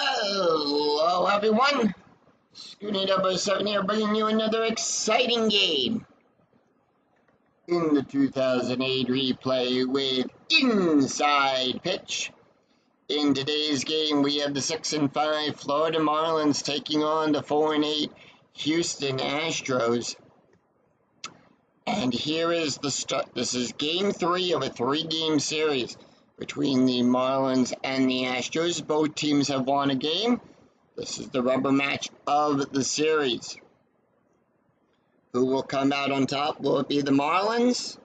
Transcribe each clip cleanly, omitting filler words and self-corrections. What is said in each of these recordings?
Hello, everyone. Scooty number 7 here, bringing you another exciting game in the 2008 replay with Inside Pitch. In today's game, we have the 6-5 Florida Marlins taking on the 4-8 Houston Astros. And here is the start. This is game 3 of a 3-game series between the Marlins and the Astros. Both teams have won a game. This is the rubber match of the series. Who will come out on top? Will it be the Marlins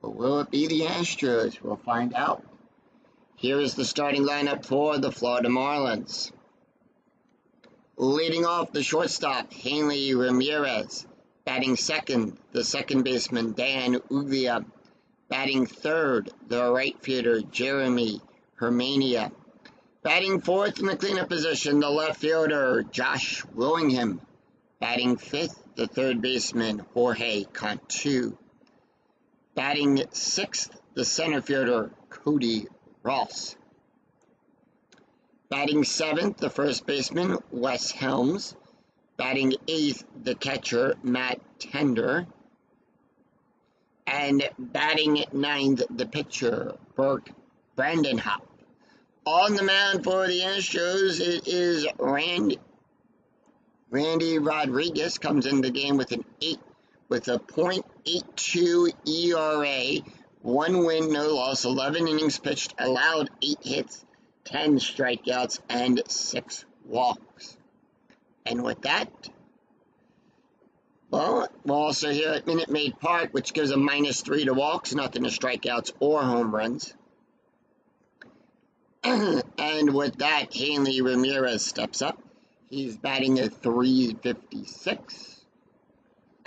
or will it be the Astros? We'll find out. Here is the starting lineup for the Florida Marlins. Leading off, the shortstop, Hanley Ramirez. Batting second, the second baseman, Dan Uglia. Batting third, the right fielder, Jeremy Hermania. Batting fourth in the cleanup position, the left fielder, Josh Willingham. Batting fifth, the third baseman, Jorge Cantu. Batting sixth, the center fielder, Cody Ross. Batting seventh, the first baseman, Wes Helms. Batting eighth, the catcher, Matt Tender. And batting ninth, the pitcher, Brandon Hopp. On the mound for the Astros, it is Randy Rodriguez. Comes into the game with a .82 ERA, 1 win, no loss, 11 innings pitched, allowed 8 hits, 10 strikeouts, and 6 walks. And with that, well, we're also here at Minute Maid Park, which gives a -3 to walks, nothing to strikeouts or home runs. And with that, Hanley Ramirez steps up. He's batting at .356.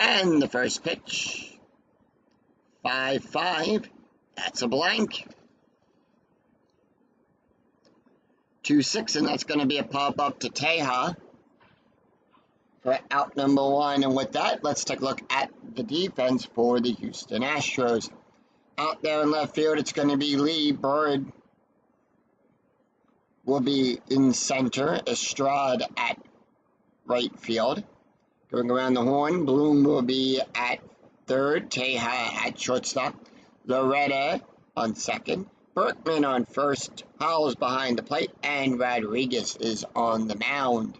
And the first pitch, 5-5. That's a blank. 2-6, and that's going to be a pop-up to Teja for out number 1. And with that, let's take a look at the defense for the Houston Astros. Out there in left field, it's going to be Lee. Bird will be in center. Estrada at right field. Going around the horn, Bloom will be at third. Teja at shortstop. Loretta on second. Berkman on first. Howell's behind the plate. And Rodriguez is on the mound.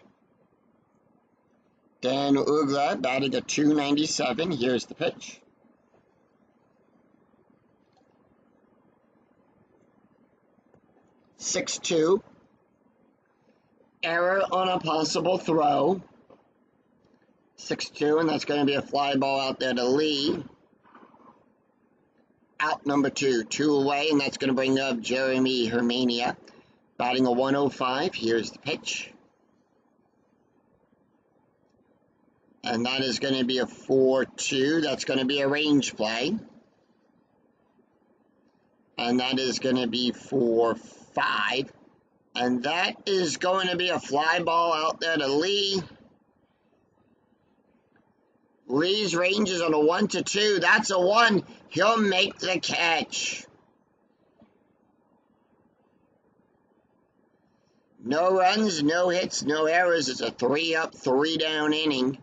Dan Ugla batting a .297. Here's the pitch. .62. Error on a possible throw. 6-2, and that's going to be a fly ball out there to Lee. Out number 2, 2 away, and that's going to bring up Jeremy Hermania. Batting a .105. Here's the pitch. And that is going to be a 4-2. That's going to be a range play. And that is going to be 4-5. And that is going to be a fly ball out there to Lee. Lee's range is on a 1-2. That's a 1. He'll make the catch. No runs, no hits, no errors. It's a 3-up, 3-down inning.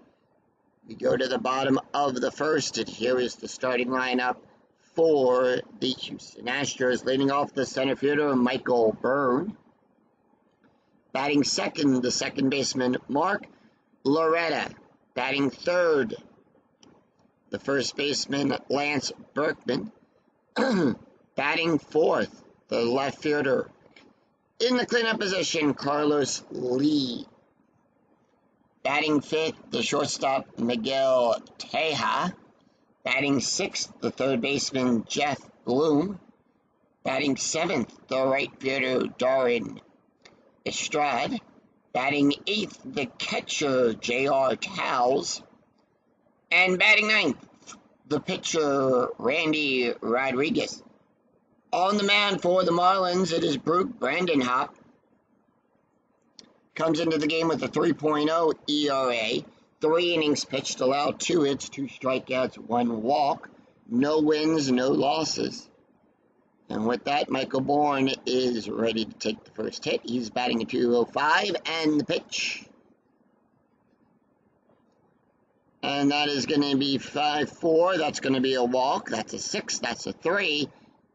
We go to the bottom of the first, and here is the starting lineup for the Houston Astros. Leading off, the center fielder, Michael Byrne. Batting second, the second baseman, Mark Loretta. Batting third, the first baseman, Lance Berkman. Batting fourth, the left fielder. In the cleanup position, Carlos Lee. Batting fifth, the shortstop, Miguel Teja. Batting sixth, the third baseman, Jeff Bloom. Batting seventh, the right fielder, Darren Estrada. Batting eighth, the catcher, J.R. Towles. And batting ninth, the pitcher, Randy Rodriguez. On the mound for the Marlins, it is Brandon Hopp. Comes into the game with a 3.0 ERA. 3 innings pitched, allowed 2 hits, 2 strikeouts, 1 walk. No wins, no losses. And with that, Michael Bourne is ready to take the first hit. He's batting at 205, and the pitch. And that is going to be 5-4. That's going to be a walk. That's a 6. That's a 3.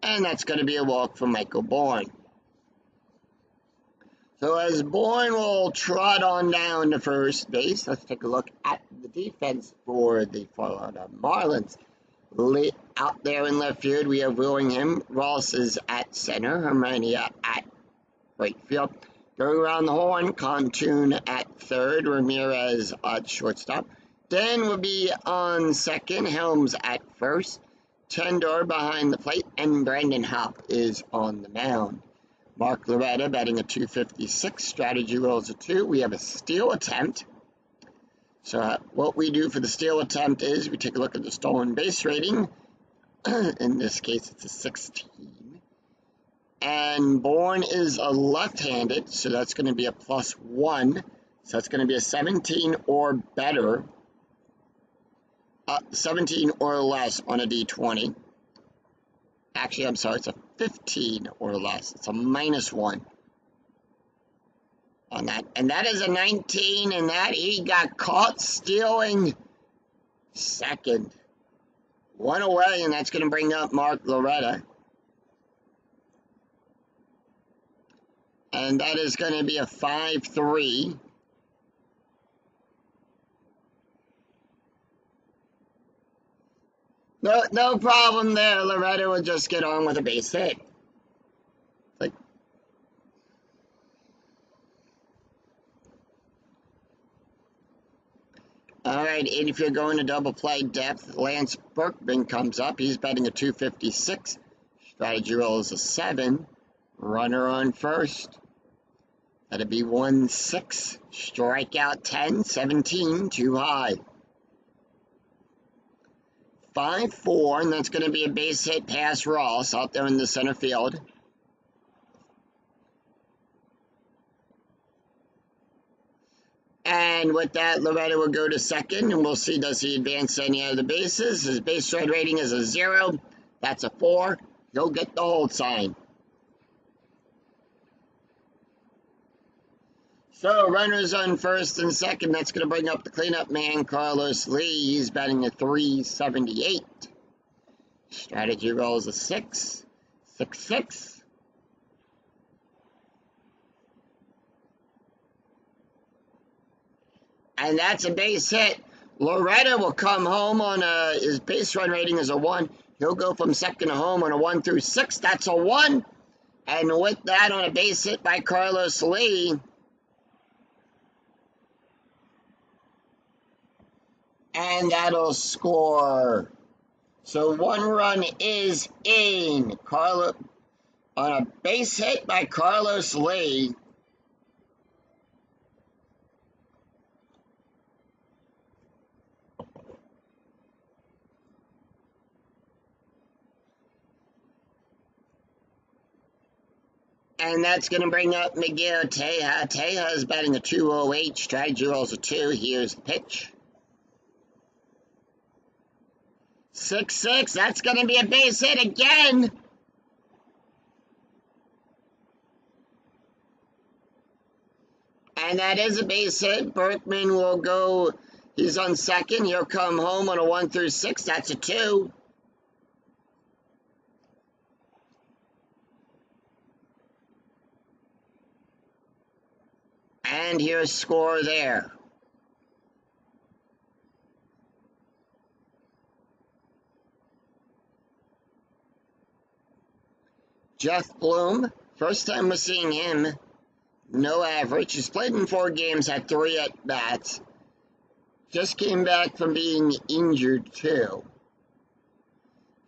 And that's going to be a walk for Michael Bourne. So as Bourne will trot on down to first base, let's take a look at the defense for the Florida Marlins. Out there in left field, we have Willingham. Ross is at center. Hermione at right field. Going around the horn, Contoon at third. Ramirez at shortstop. Dan will be on second. Helms at first. Tendor behind the plate. And Brandon Hopp is on the mound. Mark Loretta batting a 256. Strategy rolls a 2. We have a steal attempt. So what we do for the steal attempt is we take a look at the stolen base rating. In this case, it's a 16. And Bourne is a left-handed, so that's going to be a +1. So that's going to be a 17 or better. 17 or less on a D20. Actually, I'm sorry, it's a 15 or less. It's a -1 on that. And that is a 19, and that he got caught stealing second. 1 away, and that's going to bring up Mark Loretta. And that is going to be a 5-3. No problem there. Loretta will just get on with a base hit. All right, and if you're going to double play depth, Lance Berkman comes up. He's batting a 256. Strategy roll is a 7. Runner on first. That'd be 1-6. Strikeout 10, 17, too high. 5-4, and that's going to be a base hit past Ross out there in the center field. And with that, Loretta will go to second, and we'll see, does he advance any of the bases? His base run rating is a 0. That's a 4. He'll get the hold sign. So, runners on first and second. That's going to bring up the cleanup man, Carlos Lee. He's batting a 378. Strategy rolls a 6. 6-6. And that's a base hit. Loretta will come home on his base run rating is a 1. He'll go from second to home on a 1 through 6. That's a 1. And with that, on a base hit by Carlos Lee. And that'll score. So 1 run is in. On a base hit by Carlos Lee. And that's going to bring up Miguel Teja. Teja is batting a 208. Strategy rolls a 2. Here's the pitch. 6-6. That's going to be a base hit again. And that is a base hit. Berkman will go. He's on second. He'll come home on a 1 through 6. That's a 2. And here's score there. Jeff Bloom, first time we're seeing him, no average. He's played in 4 games, had 3 at-bats. Just came back from being injured, too.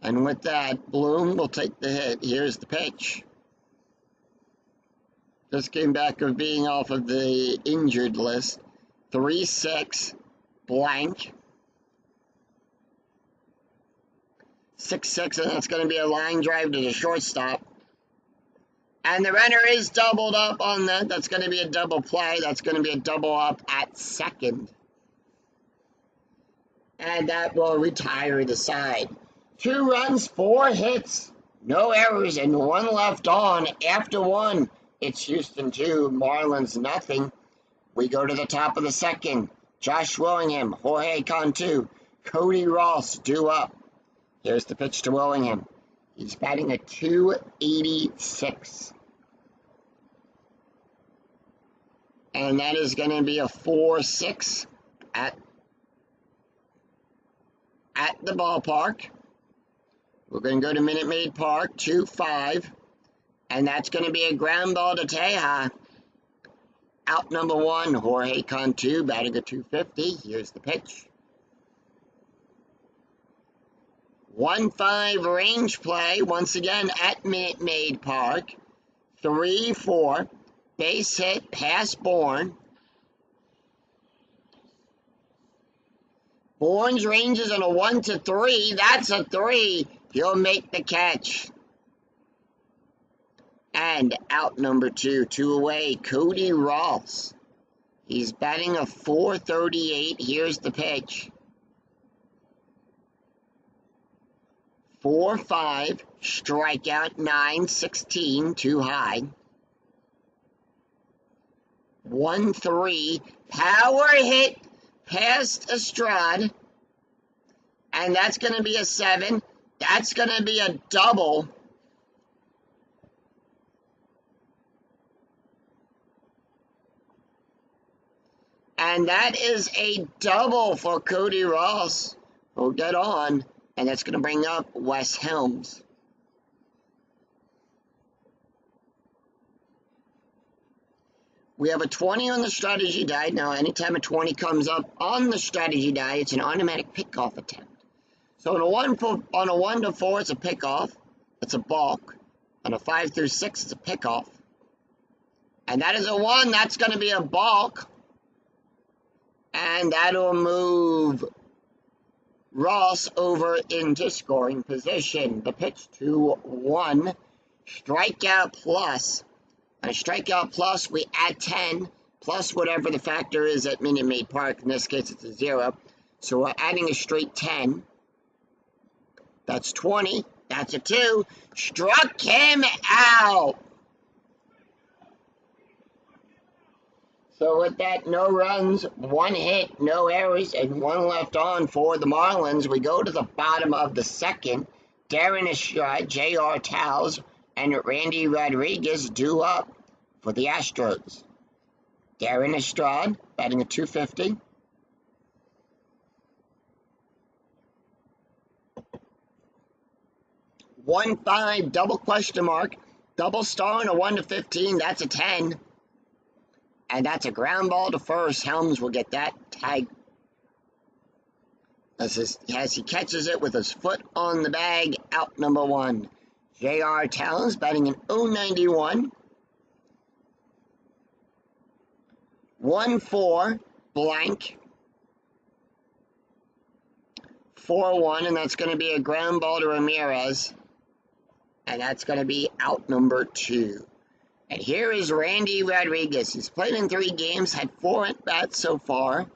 And with that, Bloom will take the hit. Here's the pitch. Just came back of being off of the injured list. 3-6, blank. 6-6, and that's going to be a line drive to the shortstop. And the runner is doubled up on that. That's going to be a double play. That's going to be a double up at second. And that will retire the side. 2 runs, 4 hits. No errors and one left on. After one, it's Houston 2, Marlins nothing. We go to the top of the second. Josh Willingham, Jorge Cantu, Cody Ross due up. Here's the pitch to Willingham. He's batting a .286. And that is going to be a 4-6 at the ballpark. We're going to go to Minute Maid Park, 2-5. And that's going to be a ground ball to Teja. Out number one, Jorge Cantu, batting a .250. Here's the pitch. 1-5 range play, once again at Minute Maid Park. 3-4. Base hit, pass Bourne. Bourne's ranges on a 1-3. That's a 3. He'll make the catch. And out number two, 2 away, Cody Ross. He's batting a .438. Here's the pitch. 4-5, strikeout 9-16, too high. 1-3, power hit past Estrada. And that's going to be a 7. That's going to be a double. And that is a double for Cody Ross. We'll get on. And that's going to bring up Wes Helms. We have a 20 on the strategy die. Now, anytime a 20 comes up on the strategy die, it's an automatic pickoff attempt. So on a 1 to 4, it's a pickoff. It's a balk. On a 5 through 6, it's a pickoff. And that is a 1. That's going to be a balk. And that'll move Ross over into scoring position. The pitch to 1. Strikeout plus. On a strikeout plus, we add 10, plus whatever the factor is at Minute Maid Park. In this case, it's a 0. So we're adding a straight 10. That's 20. That's a 2. Struck him out. So with that, no runs, 1 hit, no errors, and 1 left on for the Marlins. We go to the bottom of the second. Darren Estrada, J.R. Towles, and Randy Rodriguez due up for the Astros. Darren Estrada, batting a .250. .15, double question mark, double star and a 1 to 15, that's a 10. And that's a ground ball to first. Helms will get that tag as he catches it with his foot on the bag. Out number 1. J.R. Towles batting an .091. 1-4 blank. 4-1, and that's going to be a ground ball to Ramirez. And that's going to be out number 2. And here is Randy Rodriguez. He's played in 3 games, had 4 at-bats so far.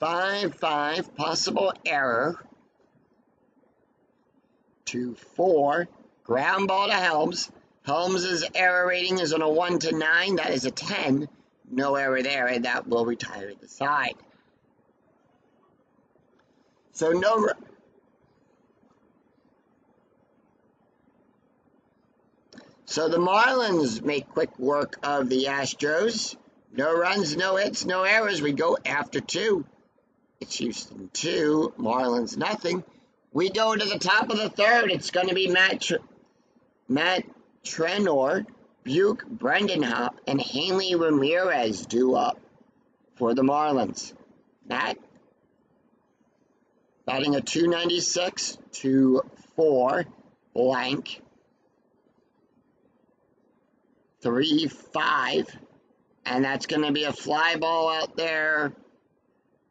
5-5, possible error. 2-4, ground ball to Helms. Helms' error rating is on a 1 to 9. That is a 10. No error there, and that will retire the side. So no... So the Marlins make quick work of the Astros. No runs, no hits, no errors. We go after 2. It's Houston 2, Marlins nothing. We go to the top of the third. It's going to be Matt Trenor, Buke, Brendan Hopp, and Hanley Ramirez due up for the Marlins. Matt batting a .296, 2-4 blank. 3-5, and that's going to be a fly ball out there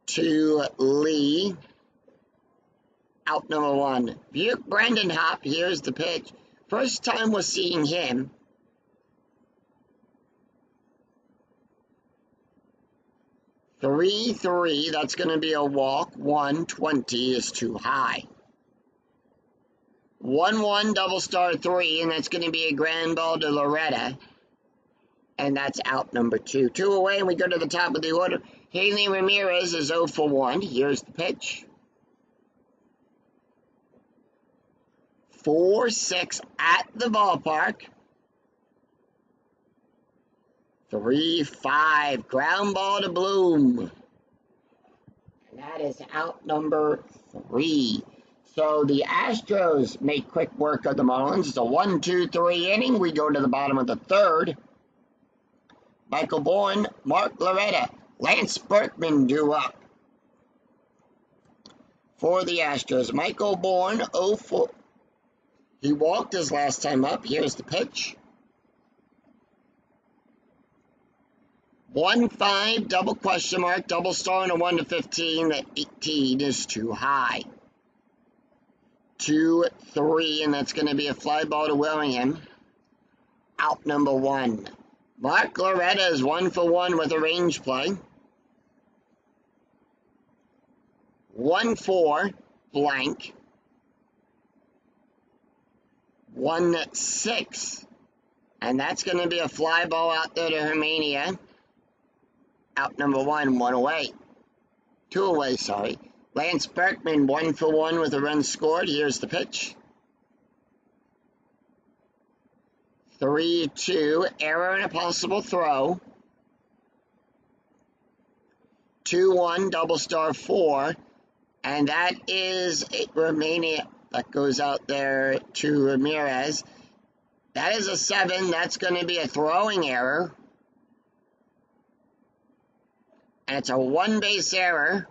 to Lee. Out number 1. Buke, Brendan Hopp, here's the pitch. First time we're seeing him. 3-3, that's going to be a walk. 120 is too high. 1-1 double star 3, and that's going to be a ground ball to Loretta. And that's out number 2. 2 away, and we go to the top of the order. Haley Ramirez is 0 for 1. Here's the pitch. 4-6 at the ballpark. 3-5, ground ball to Bloom. And that is out number 3. So the Astros make quick work of the Marlins. It's a 1-2-3 inning. We go to the bottom of the 3rd. Michael Bourne, Mark Loretta, Lance Berkman due up for the Astros. Michael Bourne, 0 for... He walked his last time up. Here's the pitch. 1-5, double question mark, double star and a 1-15. That 18 is too high. 2-3, and that's going to be a fly ball to Willingham. Out number 1. Mark Loretta is 1 for 1 with a range play. 1-4, blank. 1-6, and that's going to be a fly ball out there to Hermania. Out number 1, 1 away. 2 away, sorry. Lance Berkman, 1 for 1 with a run scored. Here's the pitch. 3-2, error and a possible throw. 2-1, double star 4, and that is Romania. That goes out there to Ramirez. That is a 7. That's going to be a throwing error. And it's a 1-base error.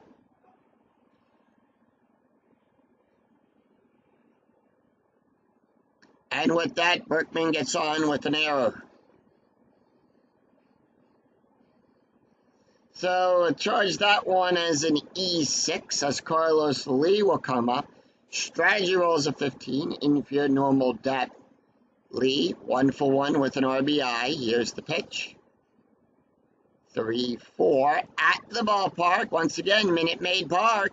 And with that, Berkman gets on with an error. So charge that one as an E6, as Carlos Lee will come up. Strategy rolls a 15, infield normal depth. Lee, 1 for 1 with an RBI. Here's the pitch. 3-4 at the ballpark. Once again, Minute Maid Park.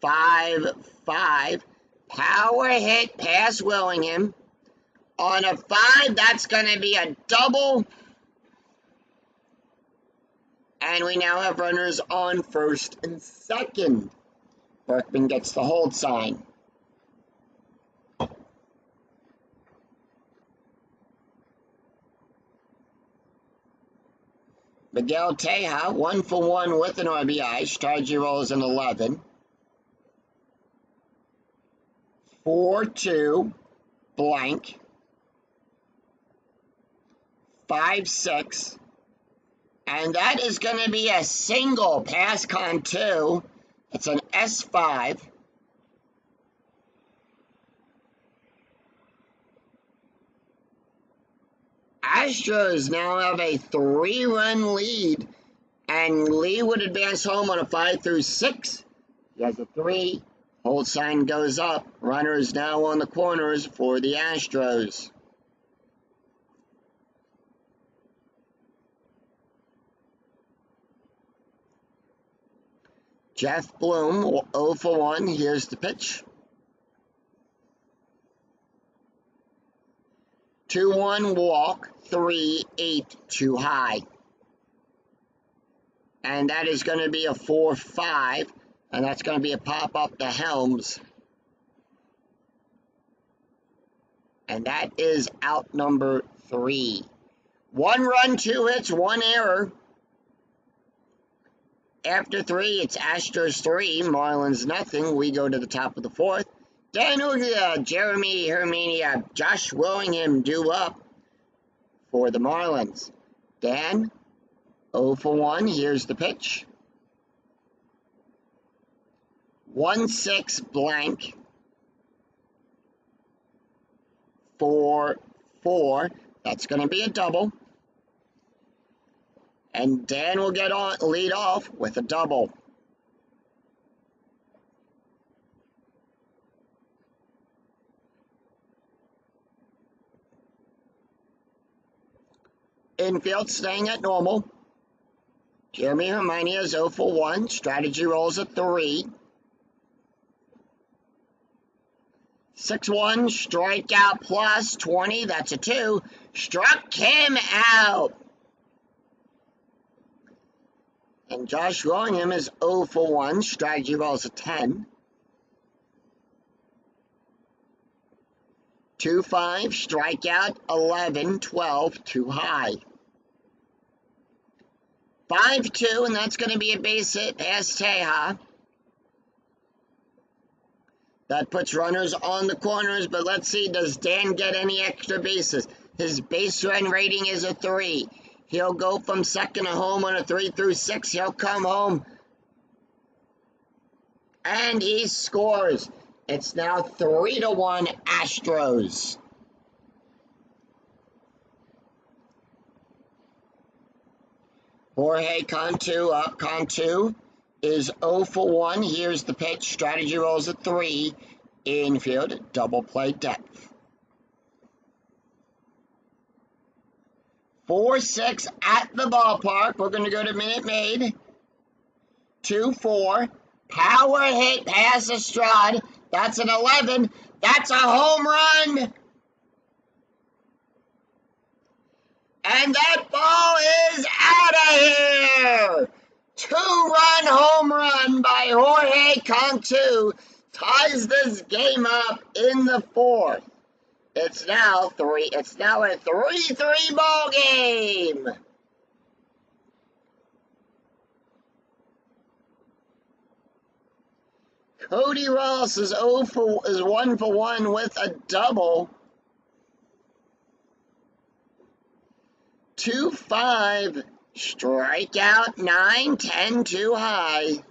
5-5. Power hit past Willingham. On a 5, that's going to be a double. And we now have runners on first and second. Berkman gets the hold sign. Miguel Teja, 1 for 1 with an RBI. Strategy rolls an 11. 4-2, blank. 5-6. And that is going to be a single pass con 2. It's an S5. Astros now have a 3-run lead, and Lee would advance home on a 5-6. He has a 3. Hold sign goes up. Runners now on the corners for the Astros. Jeff Bloom, 0 for 1. Here's the pitch. 2-1 walk, 3-8 too high. And that is going to be a 4-5, and that's going to be a pop up to Helms. And that is out number 3. 1 run, 2 hits, 1 error. After 3, it's Astros 3, Marlins nothing. We go to the top of the 4th. Dan Ugia, Jeremy Hermania, Josh Willingham due up for the Marlins. Dan, 0 for 1. Here's the pitch. 1-6 blank. 4-4. That's going to be a double. And Dan will get on lead off with a double. Infield staying at normal. Jeremy Herminia is 0 for 1. Strategy rolls a 3. 6-1, strikeout plus 20, that's a 2. Struck him out. And Josh Willingham is 0 for 1. Strategy rolls a 10. 2-5, strikeout 11, 12, too high. 5-2, and that's going to be a base hit past Teja. That puts runners on the corners, but let's see, does Dan get any extra bases? His base run rating is a 3. He'll go from second to home on a 3 through 6. He'll come home. And he scores. It's now 3-1 Astros. Jorge Cantu is 0 for 1. Here's the pitch. Strategy rolls a 3. Infield, double play depth. 4-6 at the ballpark. We're going to go to Minute Maid. 2-4. Power hit past Estrada. That's an 11. That's a home run. And that ball is out of here. 2-run home run by Jorge Cantu ties this game up in the 4th. It's now a 3-3 ball game. Cody Ross is 1 for 1 with a double. 2-5, strikeout 9, 10, too high.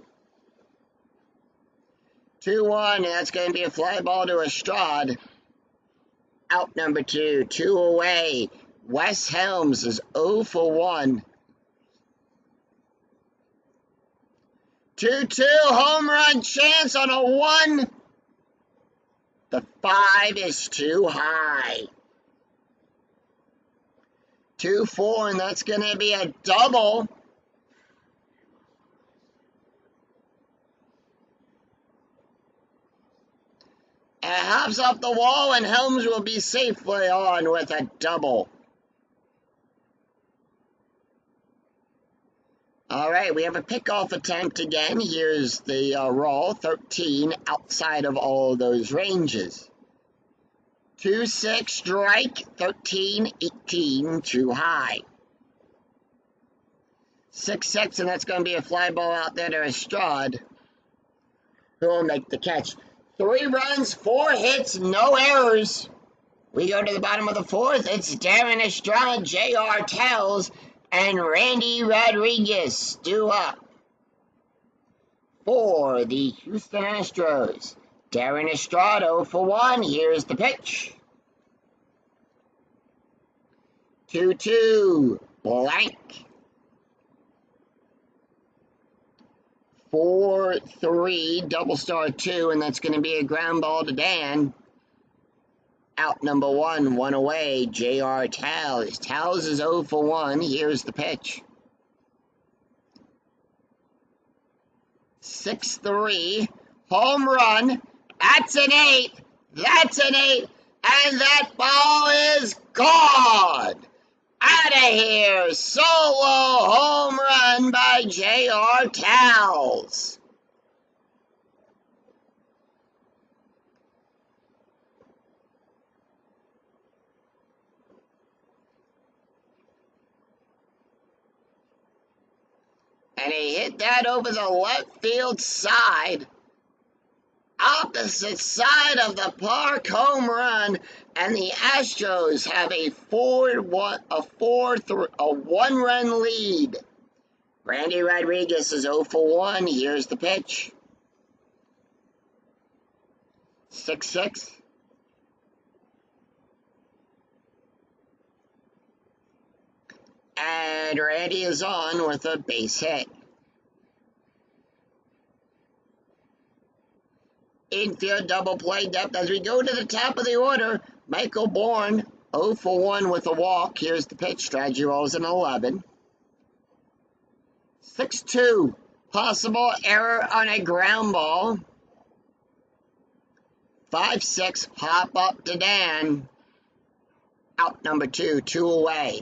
2-1, that's going to be a fly ball to Estrada. Out number 2, 2 away. Wes Helms is 0 for 1. 2-2, home run chance on a 1. The 5 is too high. 2-4, and that's going to be a double. It hops off the wall, and Helms will be safely on with a double. All right, we have a pickoff attempt again. Here's the roll, 13 outside of all those ranges. 2-6 strike, 13, 18 too high. 6-6, and that's going to be a fly ball out there to Estrada, who will make the catch. 3 runs, 4 hits, no errors. We go to the bottom of the 4th. It's Darren Estrada, J.R. Tells, and Randy Rodriguez due up for the Houston Astros. Darren Estrada 0 for 1. Here's the pitch. 2-2. Blank. 4-3. Double star 2. And that's going to be a ground ball to Dan. Out number 1. 1 away. J.R. Towles. Towles is 0 for 1. Here's the pitch. 6-3. Home run. That's an 8. That's an 8. And that ball is gone. Out of here. Solo home run by J.R. Towles. And he hit that over the left field side. Opposite side of the park home run, and the Astros have a 1-run lead. Randy Rodriguez is 0 for 1. Here's the pitch. 6-6. And Randy is on with a base hit. Infield double play depth as we go to the top of the order. Michael Bourne, 0 for 1 with a walk. Here's the pitch. Strategy rolls an 11. 6-2. Possible error on a ground ball. 5-6. Hop up to Dan. Out number 2. 2 away.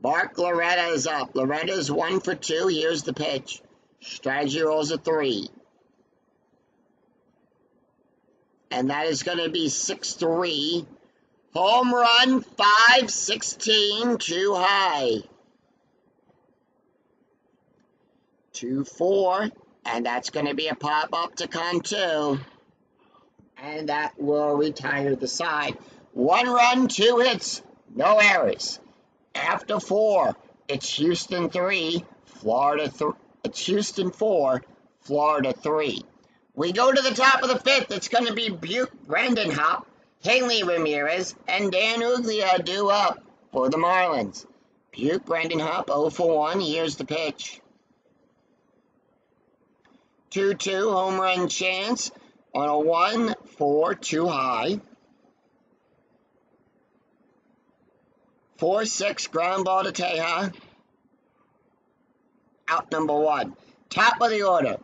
Mark Loretta is up. Loretta's 1 for 2. Here's the pitch. Strategy rolls a 3. And that is going to be 6-3. Home run, 5-16, too high. 2-4, and that's going to be a pop-up to Cantu. And that will retire the side. 1 run, 2 hits, no errors. After 4, it's Houston 3, Florida 3. It's Houston 4, Florida 3. We go to the top of the 5th. It's going to be Butte, Brendan Hop, Hanley Ramirez, and Dan Uglia due up for the Marlins. Butte, Brendan Hop, 0 for 1. Here's the pitch. 2-2, home run chance on a 1-4, too high. 4-6, ground ball to Teja. Out number 1. Top of the order.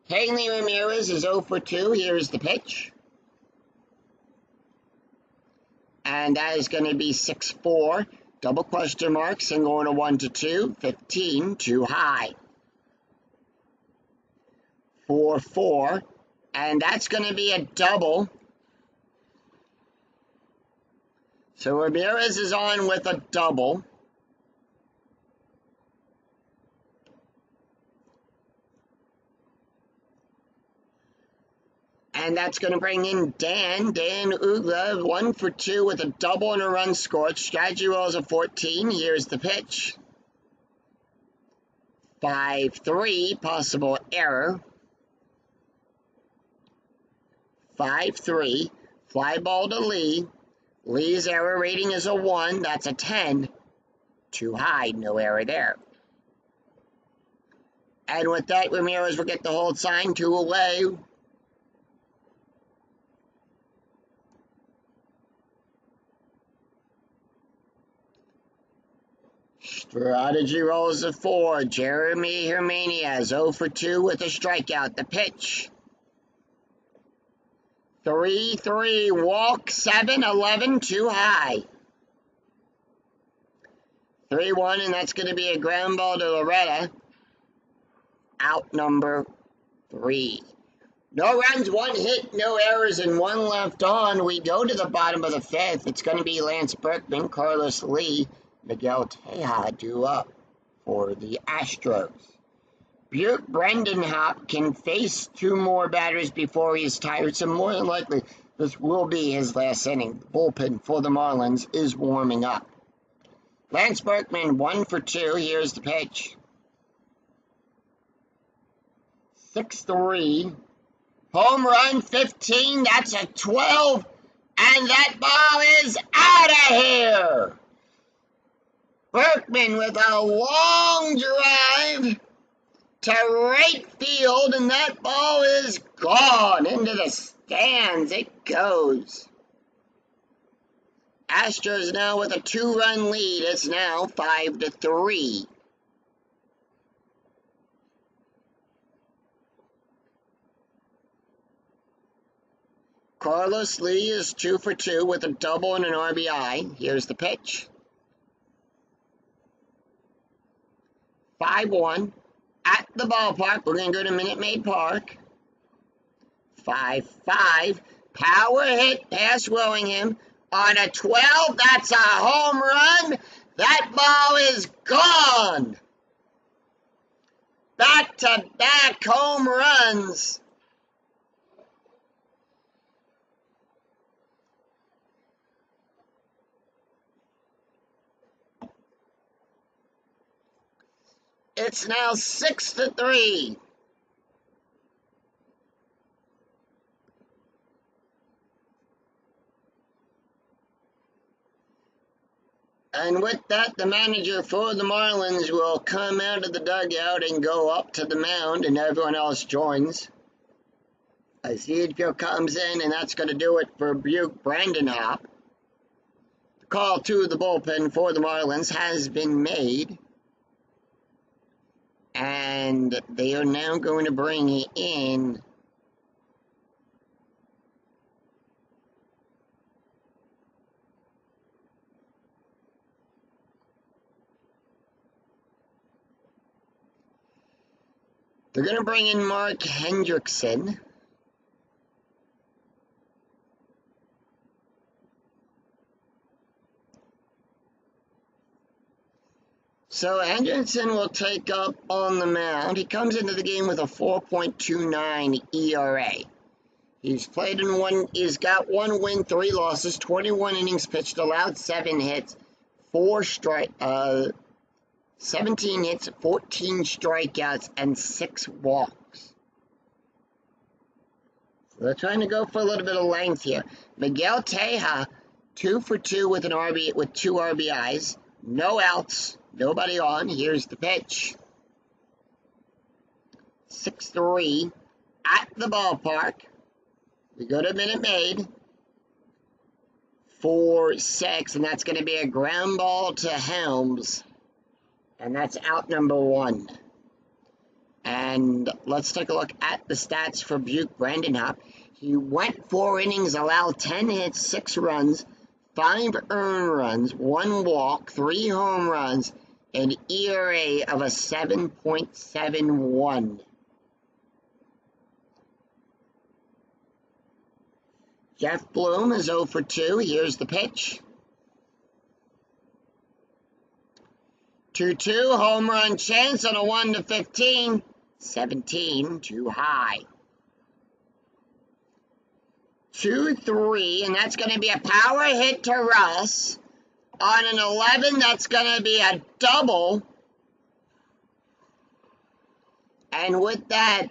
Hanley Ramirez is 0 for 2. Here's the pitch. And that is going to be 6-4. Double question mark. Single on a 1-2. 15. Too high. 4-4. And that's going to be a double. So Ramirez is on with a double. And that's going to bring in Dan Ugla, 1 for 2 with a double and a run scored. Strategy rolls a 14. Here's the pitch. 5-3, possible error. 5-3, fly ball to Lee. Lee's error rating is a 1. That's a 10. Too high, no error there. And with that, Ramirez will get the hold sign, 2 away. Strategy rolls a 4. Jeremy Hermanias 0 for 2 with a strikeout. The pitch. 3-3. Walk 7-11. Too high. 3-1, and that's going to be a ground ball to Loretta. Out number 3. No runs, 1 hit, no errors, and 1 left on. We go to the bottom of the 5th. It's going to be Lance Berkman, Carlos Lee, Miguel Teja due up for the Astros. Butte Brendan Hop can face 2 more batters before he's tired, so more than likely this will be his last inning. The bullpen for the Marlins is warming up. Lance Berkman 1 for 2. Here's the pitch. 6-3. Home run 15. That's a 12. And that ball is out of here. Berkman with a long drive to right field, and that ball is gone. Into the stands it goes. Astros now with a 2-run lead. It's now 5-3. Carlos Lee is 2 for 2 with a double and an RBI. Here's the pitch. 5-1 at the ballpark. We're going to go to Minute Maid Park. 5-5. Power hit past Willingham on a 12. That's a home run. That ball is gone. Back-to-back home runs. It's now 6-3. And with that, the manager for the Marlins will come out of the dugout and go up to the mound, and everyone else joins. Azedco comes in, and that's going to do it for Butte Brendan Hop. The call to the bullpen for the Marlins has been made. And they are now going to bring in Mark Hendrickson. So Hendrickson will take up on the mound. He comes into the game with a 4.29 ERA. He's got 1 win, 3 losses, 21 innings pitched, allowed 7 hits, 17 hits, 14 strikeouts, and 6 walks. So they're trying to go for a little bit of length here. Miguel Tejada, 2 for 2 with 2 RBIs, no outs, nobody on. Here's the pitch. 6-3 at the ballpark. We go to Minute Maid. 4-6, and that's going to be a ground ball to Helms. And that's out number 1. And let's take a look at the stats for Buke Brandenhop. He went 4 innings, allowed 10 hits, 6 runs, 5 earned runs, 1 walk, 3 home runs, an ERA of a 7.71. Jeff Bloom is 0 for 2. Here's the pitch. 2-2, home run chance on a 1-15. 17, too high. 2-3, and that's going to be a power hit to Russ. On an 11, that's going to be a double. And with that,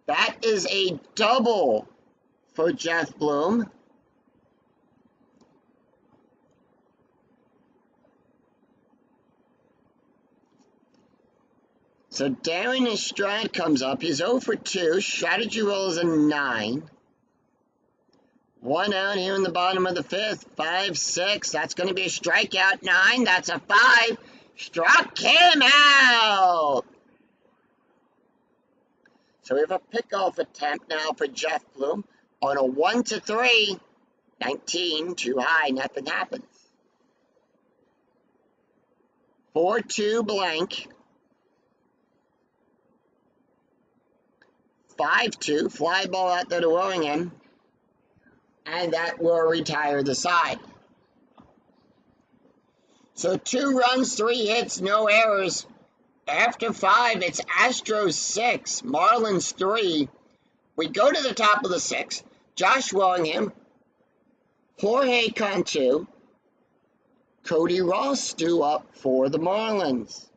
that is a double for Jeff Bloom. So Darren Estrada comes up. He's 0 for 2. Strategy roll is a 9. 1 out here in the bottom of the 5th. 5-6. That's going to be a strikeout. 9. That's a 5. Struck him out. So we have a pickoff attempt now for Jeff Bloom. On a 1-3. 19. Too high. Nothing happens. 4-2 blank. 5-2, fly ball out there to Willingham, and that will retire the side. So 2 runs, 3 hits, no errors. After 5, it's Astros 6, Marlins 3. We go to the top of the 6th. Josh Willingham, Jorge Cantu, Cody Ross due up for the Marlins.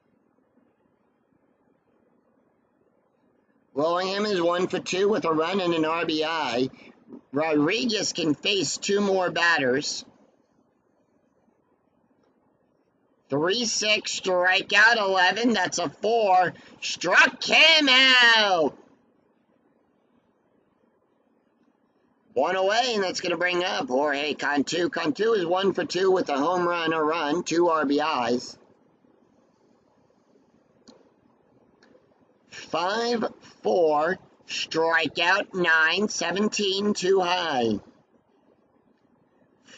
Willingham is 1 for 2 with a run and an RBI. Rodriguez can face 2 more batters. 3-6, strikeout 11. That's a 4. Struck him out. 1 away, and that's going to bring up Jorge Cantu. Cantu is 1 for 2 with a home run, a run, 2 RBIs. 5-4, strikeout 9, 17 too high.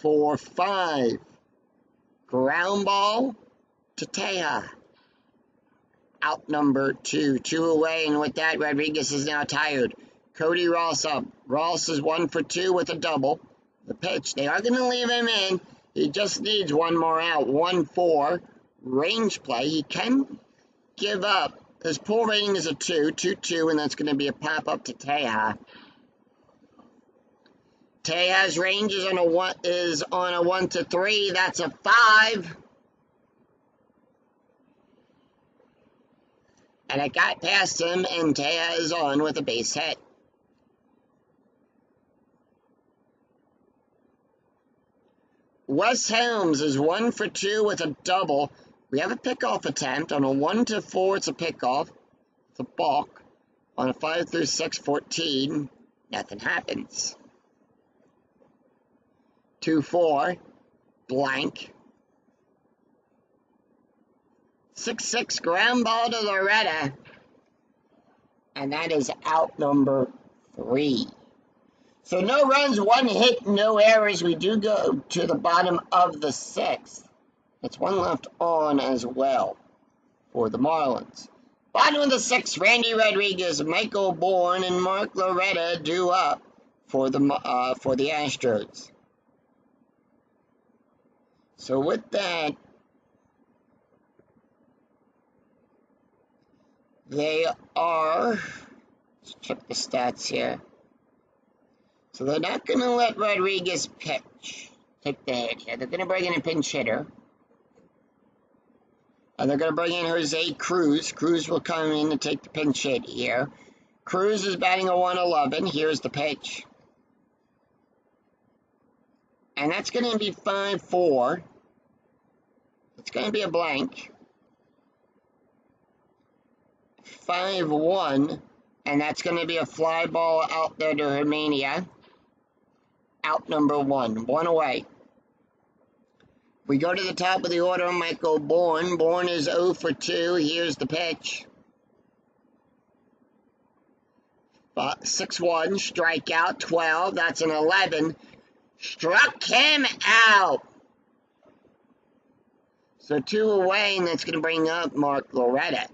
4-5, ground ball to Tejada. Out number 2, 2 away, and with that, Rodriguez is now tired. Cody Ross up. Ross is 1 for 2 with a double. The pitch, they are going to leave him in. He just needs 1 more out. 1-4, range play. He can give up. His pull rating is a 2, 2-2, and that's going to be a pop-up to Tejada. Tejada's range is on a 1-3. That's a 5. And it got past him, and Tejada is on with a base hit. Wes Helms is 1 for 2 with a double. We have a pickoff attempt. On a 1-4, it's a pickoff. It's a balk. On a 5-6, 14, nothing happens. 2-4, blank. 6-6 ground ball to Loretta. And that is out number 3. So no runs, 1 hit, no errors. We do go to the bottom of the 6th. That's 1 left on as well for the Marlins. Bottom of the 6th, Randy Rodriguez, Michael Bourne, and Mark Loretta due up for the Astros. So with that, they are, let's check the stats here. So they're not going to let Rodriguez take the hit here. They're going to bring in a pinch hitter. And they're going to bring in Jose Cruz. Cruz will come in to take the pinch hit here. Cruz is batting a 111. Here's the pitch. And that's going to be 5-4. It's going to be a blank. 5-1. And that's going to be a fly ball out there to Hermania. Out number 1. 1 away. We go to the top of the order, Michael Bourne. Bourne is 0 for 2. Here's the pitch. 6-1, strikeout, 12. That's an 11. Struck him out. So 2 away, and that's going to bring up Mark Loretta.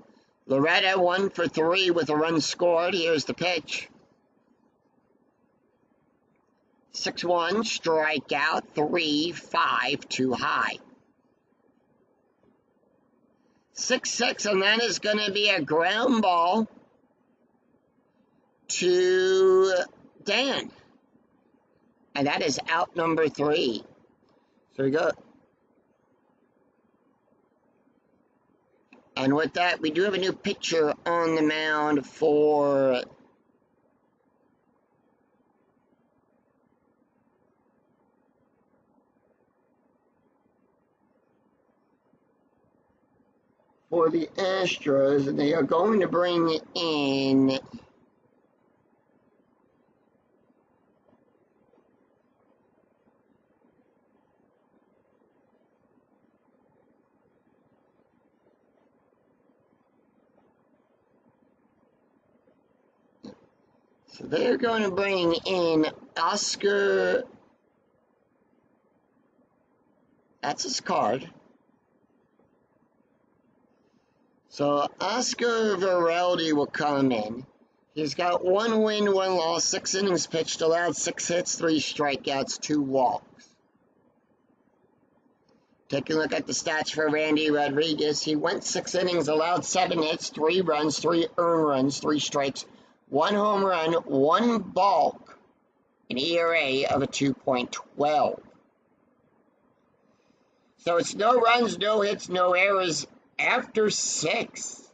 Loretta 1 for 3 with a run scored. Here's the pitch. 6-1, strikeout, 3-5, too high. 6-6, and that is going to be a ground ball to Dan. And that is out number 3. So we go. And with that, we do have a new pitcher on the mound for the Astros, and they are going to bring in Oscar. That's his card. So Oscar Veraldi will come in. He's got 1 win, 1 loss, 6 innings pitched, allowed 6 hits, 3 strikeouts, 2 walks. Taking a look at the stats for Randy Rodriguez. He went 6 innings, allowed 7 hits, 3 runs, 3 earned runs, 3 strikes, 1 home run, 1 balk, an ERA of a 2.12. So it's no runs, no hits, no errors after 6.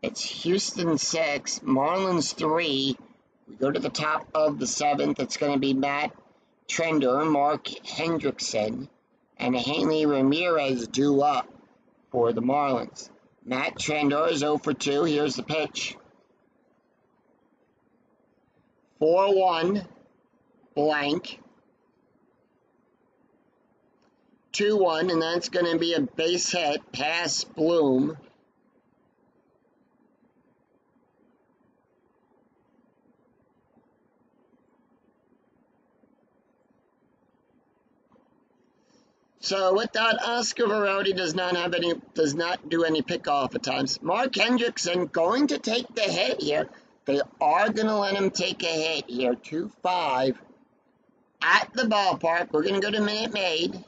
It's Houston 6, Marlins 3. We go to the top of the 7th. It's going to be Matt Trender, Mark Hendrickson, and Hanley Ramirez due up for the Marlins. Matt Trender is 0 for 2. Here's the pitch. 4-1, blank. 2-1, and that's going to be a base hit past Bloom. So with that, Oscar Veraldi does not do any pickoff at times. Mark Hendrickson going to take the hit here. They are going to let him take a hit here. 2-5 at the ballpark. We're going to go to Minute Maid.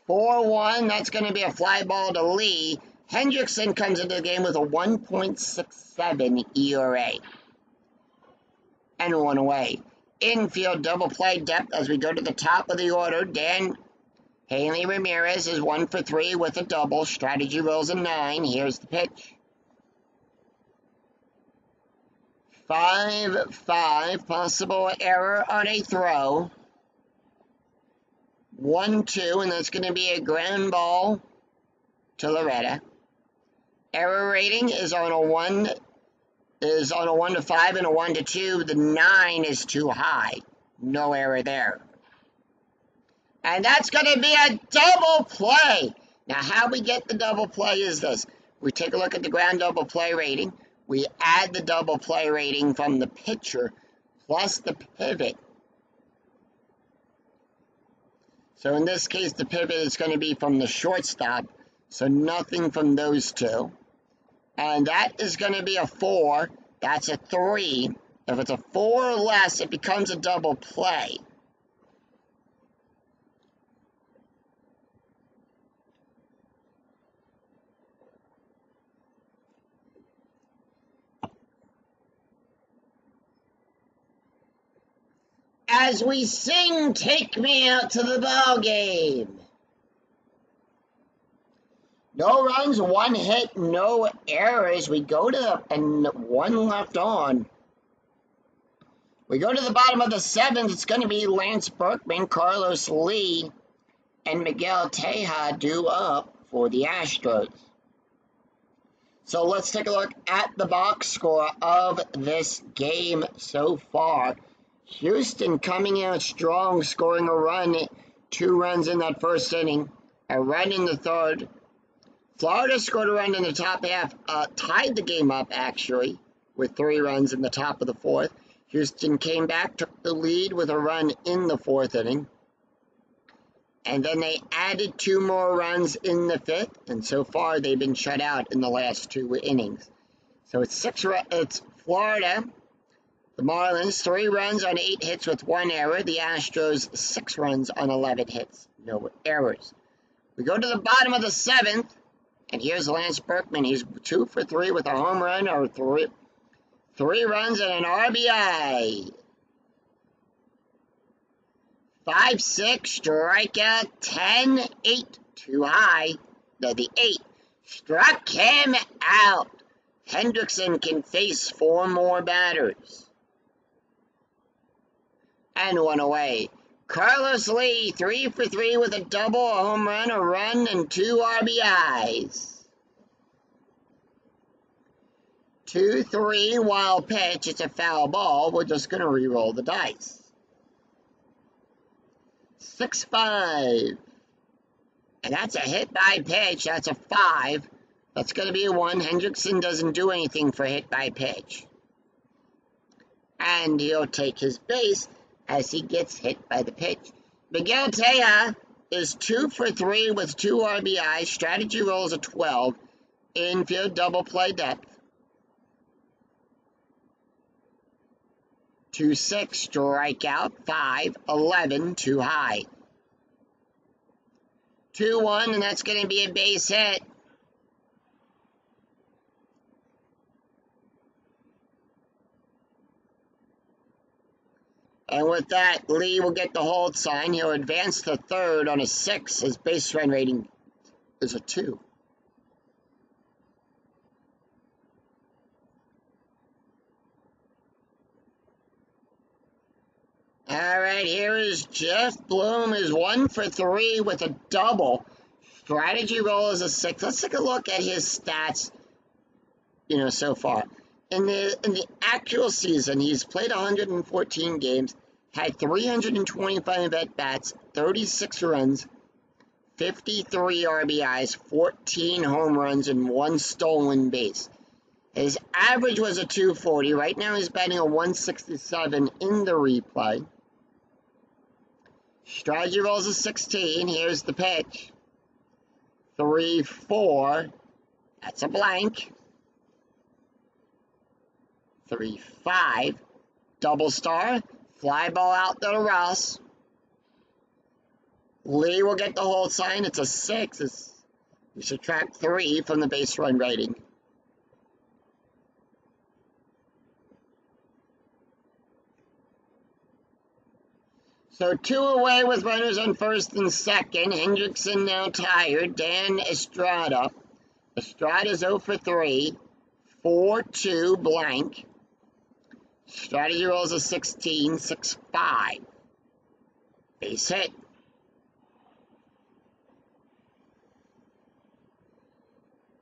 4-1. That's going to be a fly ball to Lee. Hendrickson comes into the game with a 1.67 ERA. And 1 away. Infield double play depth as we go to the top of the order. Hanley Ramirez is 1 for 3 with a double. Strategy rolls a 9. Here's the pitch. 5-5. Possible error on a throw. 1-2, and that's going to be a ground ball to Loretta. Error rating is on a 1 to 5 and a 1 to 2. The 9 is too high. No error there. And that's going to be a double play. Now, how we get the double play is this. We take a look at the ground double play rating. We add the double play rating from the pitcher plus the pivot. So in this case, the pivot is going to be from the shortstop, so nothing from those two. And that is going to be a 4. That's a 3. If it's a 4 or less, it becomes a double play. As we sing, "Take Me Out to the Ball Game." No runs, 1 hit, no errors. We go to and 1 left on. We go to the bottom of the 7th. It's going to be Lance Berkman, Carlos Lee, and Miguel Tejada due up for the Astros. So let's take a look at the box score of this game so far. Houston coming out strong, scoring a run, 2 runs in that first inning, a run in the third. Florida scored a run in the top half, tied the game up actually, with 3 runs in the top of the 4th. Houston came back, took the lead with a run in the 4th inning. And then they added 2 more runs in the 5th, and so far they've been shut out in the last 2 innings. So it's Florida, the Marlins, 3 runs on 8 hits with 1 error. The Astros, 6 runs on 11 hits, no errors. We go to the bottom of the 7th, and here's Lance Berkman. He's 2 for 3 with a home run, or 3 runs and an RBI. 5-6, strikeout, 10-8, too high. The 8 struck him out. Hendrickson can face 4 more batters. And 1 away. Carlos Lee, 3 for 3 with a double, a home run, a run, and 2 RBIs. 2-3, wild pitch. It's a foul ball. We're just going to re-roll the dice. 6-5. And that's a hit by pitch. That's a 5. That's going to be a 1. Hendrickson doesn't do anything for hit by pitch. And he'll take his base as he gets hit by the pitch. Miguel Tejada is 2 for 3 with 2 RBIs. Strategy rolls a 12. Infield double play depth. 2-6, strikeout, 5-11, too high. 2-1, and that's going to be a base hit. And with that, Lee will get the hold sign. He'll advance to third on a 6. His base run rating is a 2. All right, here is Jeff Bloom is 1 for 3 with a double. Strategy roll is a 6. Let's take a look at his stats, so far. In the actual season, he's played 114 games, had 325 at-bats, 36 runs, 53 RBIs, 14 home runs, and 1 stolen base. His average was a 240. Right now he's batting a 167 in the replay. Strategy rolls a 16. Here's the pitch. 3-4. That's a blank. 3-5. Double star. Fly ball out to Ross. Lee will get the hold sign. It's a 6. We subtract 3 from the base run rating. So 2 away with runners on first and second. Hendrickson now tired. Dan Estrada. Estrada's 0 for 3. 4-2 blank. Strategy rolls a 16. 6-5. Base hit.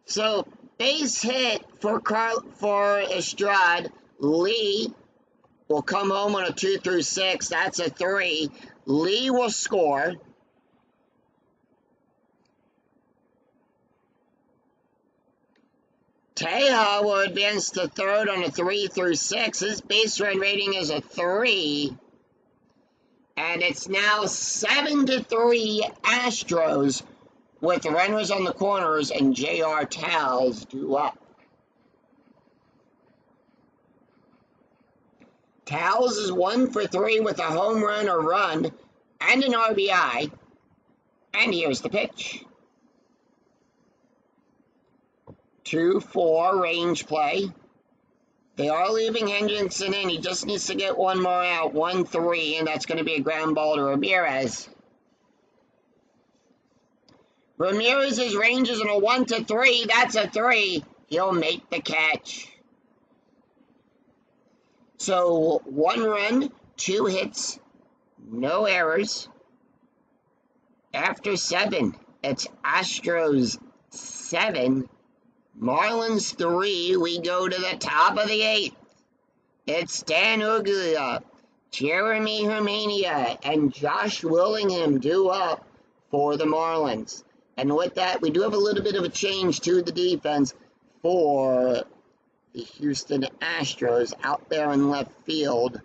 So base hit for Estrada. Lee will come home on a 2 through 6. That's a 3. Lee will score. Teja will advance to third on a 3 through 6. His base run rating is a 3. And it's now 7-3 Astros with runners on the corners and J.R. Towles due up. Towles is 1 for 3 with a home run or run and an RBI. And here's the pitch. 2-4 range play. They are leaving Hendrickson in. He just needs to get one more out. 1-3, and that's going to be a ground ball to Ramirez. Ramirez's range is in a 1-3. That's a 3. He'll make the catch. So 1 run, 2 hits, no errors. After 7, it's Astros 7. Marlins 3, we go to the top of the 8th. It's Dan Uggla, Jeremy Hermania, and Josh Willingham due up for the Marlins. And with that, we do have a little bit of a change to the defense for the Houston Astros out there in left field.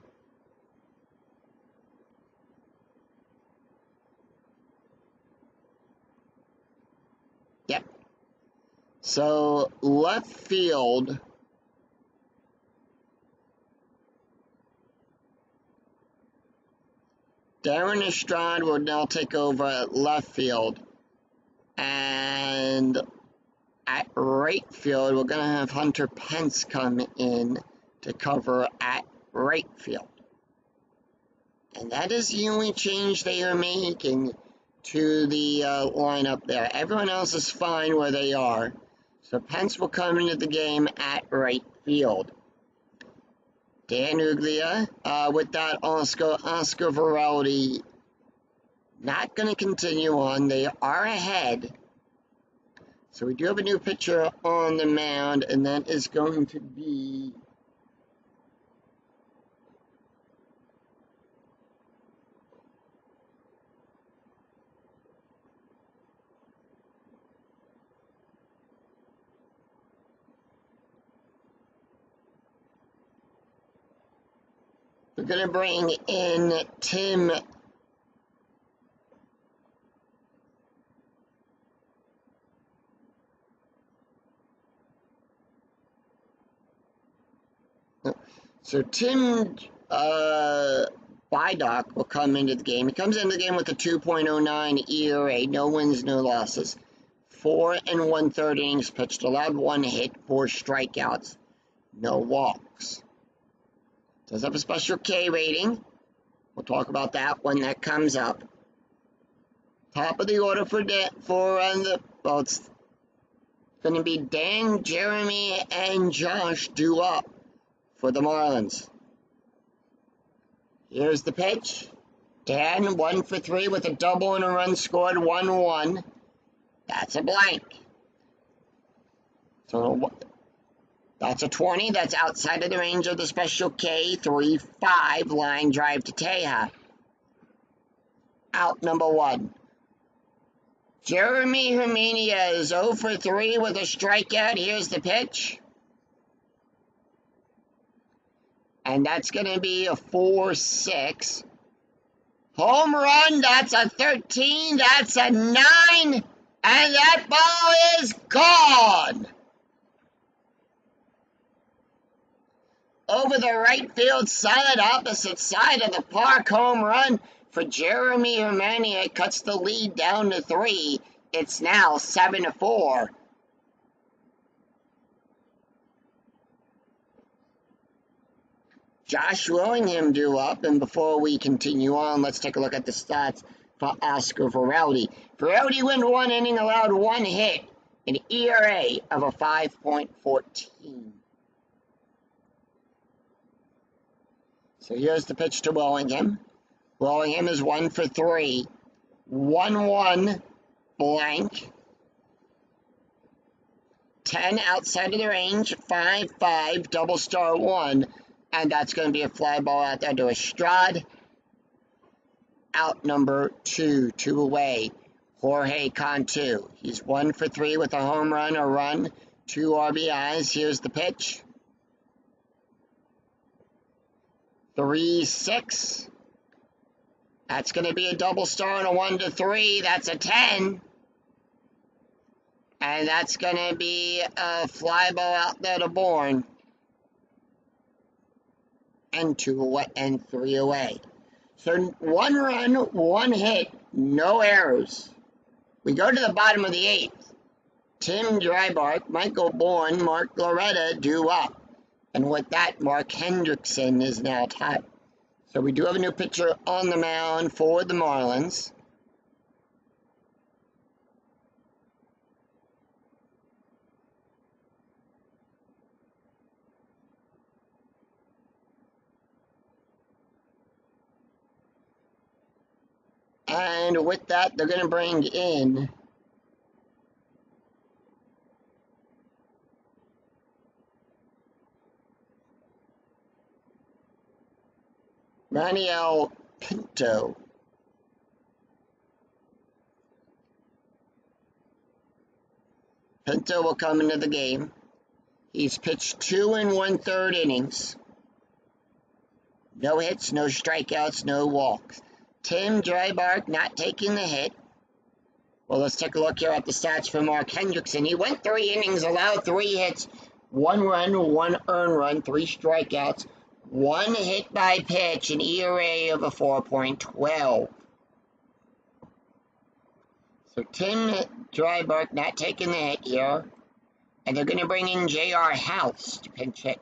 Yep. So, left field, Darren Estrada will now take over at left field. And at right field, we're going to have Hunter Pence come in to cover at right field. And that is the only change they are making to the lineup there. Everyone else is fine where they are. So Pence will come into the game at right field. Dan Uggla, with that Oscar Viraldi not going to continue on. They are ahead. So we do have a new pitcher on the mound, and that is going to be we're going to bring in Tim Bydock will come into the game. He comes into the game with a 2.09 ERA, no wins, no losses. 4 1/3 innings pitched, allowed 1 hit, 4 strikeouts, no walks. Does have a special K rating. We'll talk about that when that comes up. Top of the order it's going to be Dan, Jeremy, and Josh due up for the Marlins. Here's the pitch. Dan, 1 for 3 with a double and a run scored, 1-1. That's a blank. So that's a 20. That's outside of the range of the special K. 3-5 line drive to Teja. Out number 1. Jeremy Hermania is 0 for 3 with a strikeout. Here's the pitch. And that's going to be a 4-6. Home run, that's a 13, that's a 9, and that ball is gone. Over the right field side, opposite side of the park, home run for Jeremy Hermania. It cuts the lead down to 3. It's now 7-4. Josh Willingham due up, and before we continue on, let's take a look at the stats for Oscar Viraldi. Viraldi went 1 inning, allowed 1 hit, an ERA of a 5.14. So here's the pitch to Willingham. Willingham is 1 for 3. 1-1 blank. 10 outside of the range. 5-5 double star 1. And that's going to be a fly ball out there to Estrada. Out number 2, 2 away. Jorge Cantu. He's 1 for 3 with a home run, a run, 2 RBIs. Here's the pitch. 3-6. That's going to be a double star and a 1-3. That's a 10. And that's going to be a fly ball out there to Bourne. And 2 away and 3 away. So 1 run, 1 hit, no errors. We go to the bottom of the 8th. Tim Drybark, Michael Bourne, Mark Loretta due up. And with that, Mark Hendrickson is now tied. So we do have a new pitcher on the mound for the Marlins. And with that, they're going to bring in Raniel Pinto. Pinto will come into the game. He's pitched 2 1/3 innings. No hits, no strikeouts, no walks. Tim Drybark not taking the hit. Well, let's take a look here at the stats for Mark Hendrickson. He went 3 innings, allowed 3 hits, 1 run, 1 earned run, 3 strikeouts, 1 hit by pitch, an ERA of a 4.12. So Tim Drybark not taking the hit here. And they're going to bring in J.R. House to pinch hit.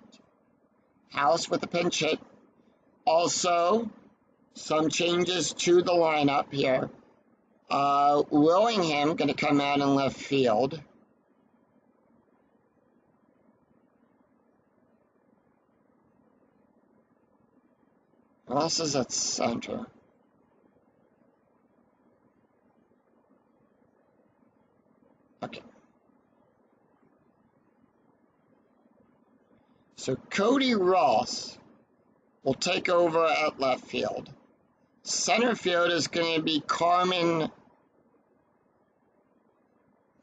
House with a pinch hit. Also, some changes to the lineup here. Willingham going to come out in left field. Who else is at center? Okay. So Cody Ross will take over at left field. Center field is going to be Carmen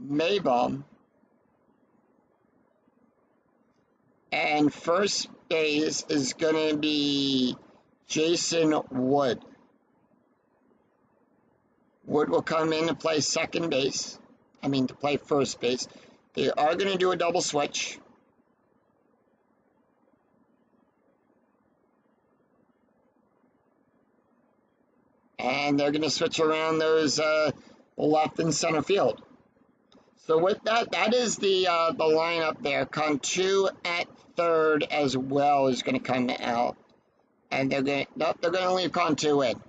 Maybaum. And first base is going to be Jason Wood. Wood will come in to play second base. To play first base. They are going to do a double switch. And they're going to switch around those left and center field. So with that, that is the lineup there. Cantu at third as well is going to come out. And they're going to leave Cantu in.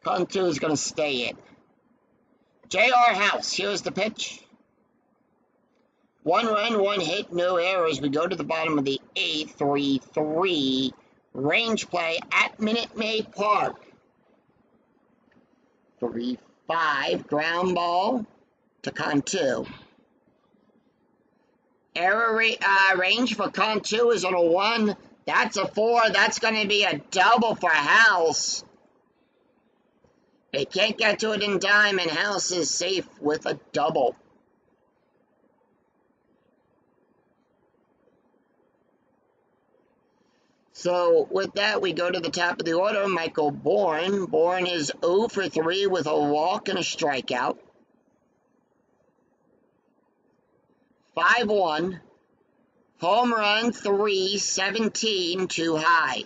Cantu is going to stay in. J.R. House, here's the pitch. 1 run, 1 hit, no errors. We go to the bottom of the 8th, 3-3. Range play at Minute Maid Park. 3-5, ground ball to Cantu. Error range for Cantu is on a 1. That's a 4. That's going to be a double for House. They can't get to it in time, and House is safe with a double. So with that, we go to the top of the order. Michael Bourne. Bourne is 0 for 3 with a walk and a strikeout. 5-1. Home run 3, 17 too high.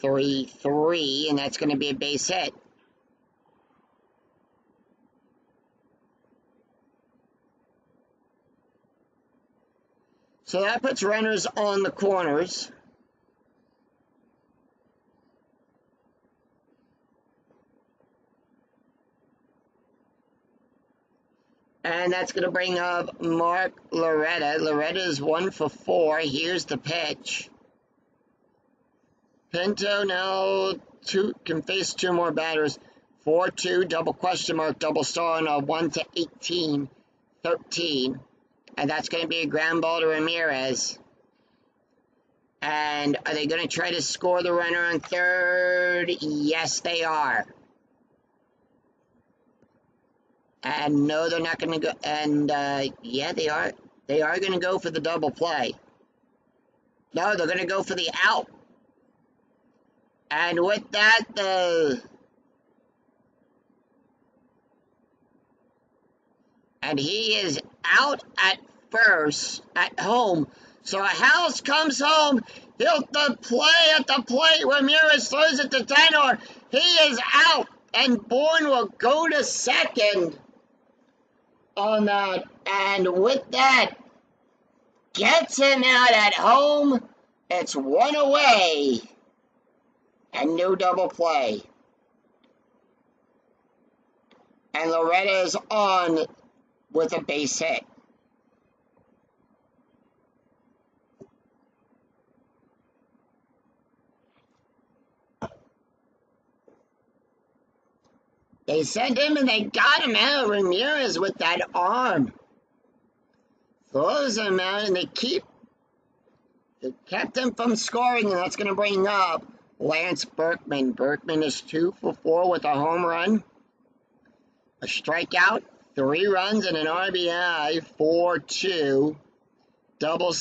3-3, and that's going to be a base hit. So that puts runners on the corners. And that's going to bring up Mark Loretta. Loretta is 1 for 4. Here's the pitch. Pinto now can face 2 more batters. 4-2, double question mark, double star on a 1-18, 13. And that's going to be a ground ball to Ramirez. And are they going to try to score the runner on third? Yes, they are. And no, they're not going to go. And yeah, they are. They are going to go for the double play. No, they're going to go for the out. And with that, and he is out at first at home. So House comes home. He'll play at the plate. Ramirez throws it to Tenor. He is out. And Bourne will go to second on that. And with that, gets him out at home. It's one away. And no double play. And Loretta is on with a base hit. They sent him and they got him out. Ramirez with that arm. Throws him out and they kept him from scoring, and that's going to bring up Lance Berkman. Berkman is 2 for 4 with a home run, a strikeout, 3 runs, and an RBI, 4-2. Double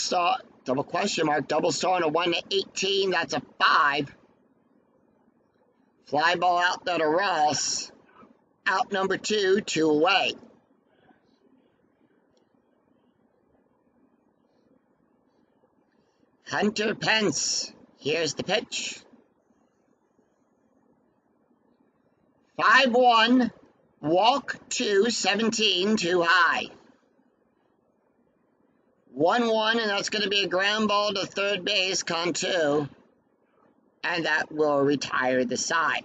question mark, double star on a 1-18. That's a 5. Fly ball out there to Ross. Out number 2, 2 away. Hunter Pence. Here's the pitch. 5-1. Walk 2, 17, too high. 1-1, and that's going to be a ground ball to third base, Cantu. And that will retire the side.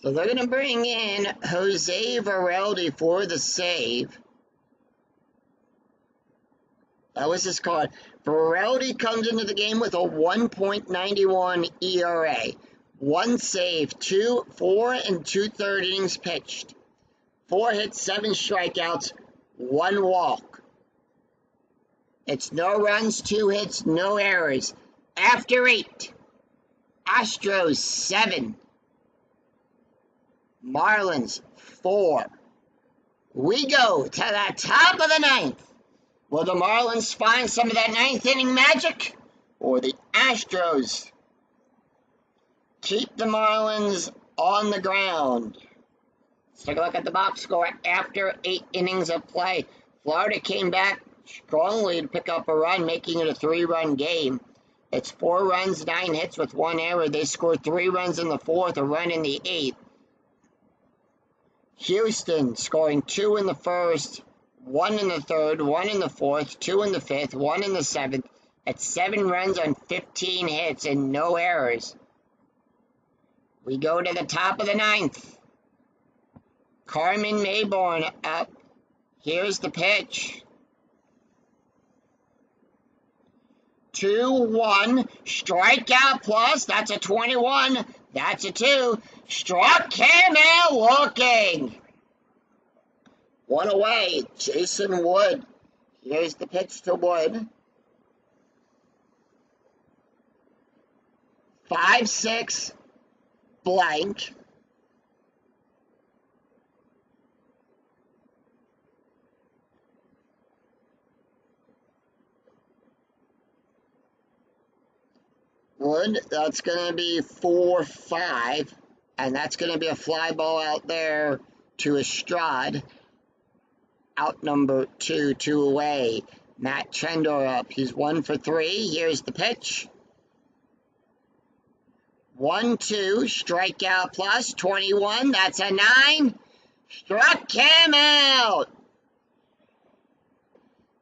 So they're going to bring in Jose Vareldi for the save. That was his card. Vareldi comes into the game with a 1.91 ERA. 1 save, 4 and 2/3 innings pitched. 4 hits, 7 strikeouts, 1 walk. It's no runs, 2 hits, no errors. After 8, Astros 7. Marlins 4. We go to the top of the 9th. Will the Marlins find some of that 9th inning magic? Or the Astros keep the Marlins on the ground? Let's take a look at the box score after 8 innings of play. Florida came back strongly to pick up a run, making it a 3-run game. It's 4 runs, 9 hits with 1 error. They scored 3 runs in the 4th, a run in the 8th. Houston scoring 2 in the 1st, 1 in the 3rd, 1 in the 4th, 2 in the 5th, 1 in the 7th. At 7 runs on 15 hits and no errors. We go to the top of the 9th. Carmen Mayborn up. Here's the pitch. 2-1. Strikeout plus. That's a 21. That's a 2. Struck him out looking. 1 away. Jason Wood. Here's the pitch to Wood. 5-6. Blank. Wood, that's going to be 4-5, and that's going to be a fly ball out there to Estrada. Out number 2, 2 away. Matt Chendor up. He's 1 for 3. Here's the pitch. 1-2, strikeout plus, 21, that's a 9. Struck him out.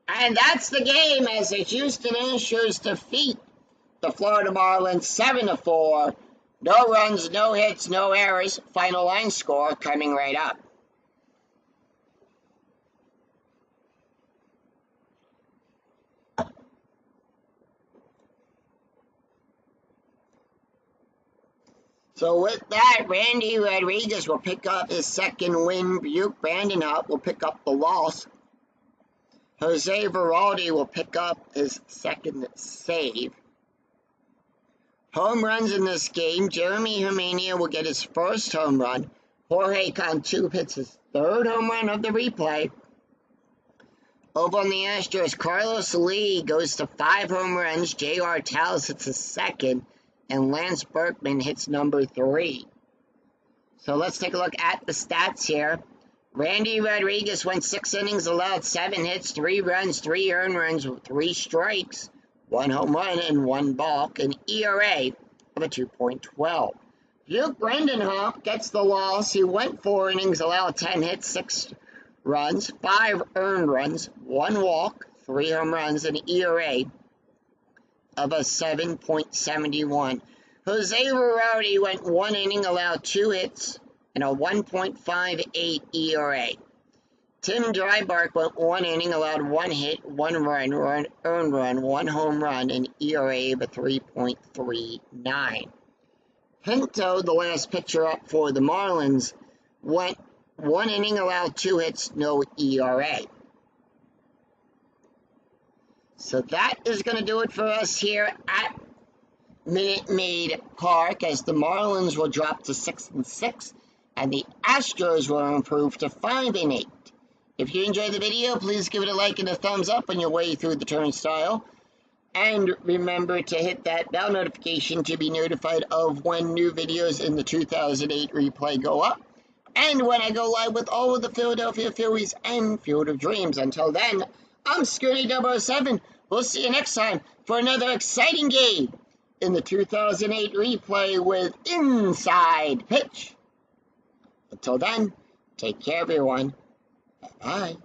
And that's the game as the Houston Astros defeat the Florida Marlins 7-4. No runs, no hits, no errors. Final line score coming right up. So with that, Randy Rodriguez will pick up his 2nd win. Buke Brandon Hutt will pick up the loss. Jose Veraldi will pick up his second save. Home runs in this game. Jeremy Hermania will get his first home run. Jorge Cantu hits his third home run of the replay. Over on the Astros, Carlos Lee goes to 5 home runs. J.R. Towles hits his second. And Lance Berkman hits number 3. So let's take a look at the stats here. Randy Rodriguez went 6 innings, allowed 7 hits, 3 runs, 3 earned runs, 3 strikes, 1 home run, and 1 balk, an ERA of a 2.12. Luke Brendenhoff gets the loss. He went 4 innings, allowed 10 hits, 6 runs, 5 earned runs, 1 walk, 3 home runs, an ERA of a 7.71. Jose Veraldi went 1 inning, allowed 2 hits, and a 1.58 ERA. Tim Drybark went 1 inning, allowed 1 hit, 1 run, earned run, 1 home run, and ERA of a 3.39. Pinto, the last pitcher up for the Marlins, went 1 inning, allowed 2 hits, no ERA. So that is going to do it for us here at Minute Maid Park, as the Marlins will drop to 6-6, and the Astros will improve to 5-8. If you enjoyed the video, please give it a like and a thumbs up on your way through the turnstile. And remember to hit that bell notification to be notified of when new videos in the 2008 replay go up, and when I go live with all of the Philadelphia Phillies and Field of Dreams. Until then, I'm Scooty007. We'll see you next time for another exciting game in the 2008 replay with Inside Pitch. Until then, take care, everyone. Bye-bye.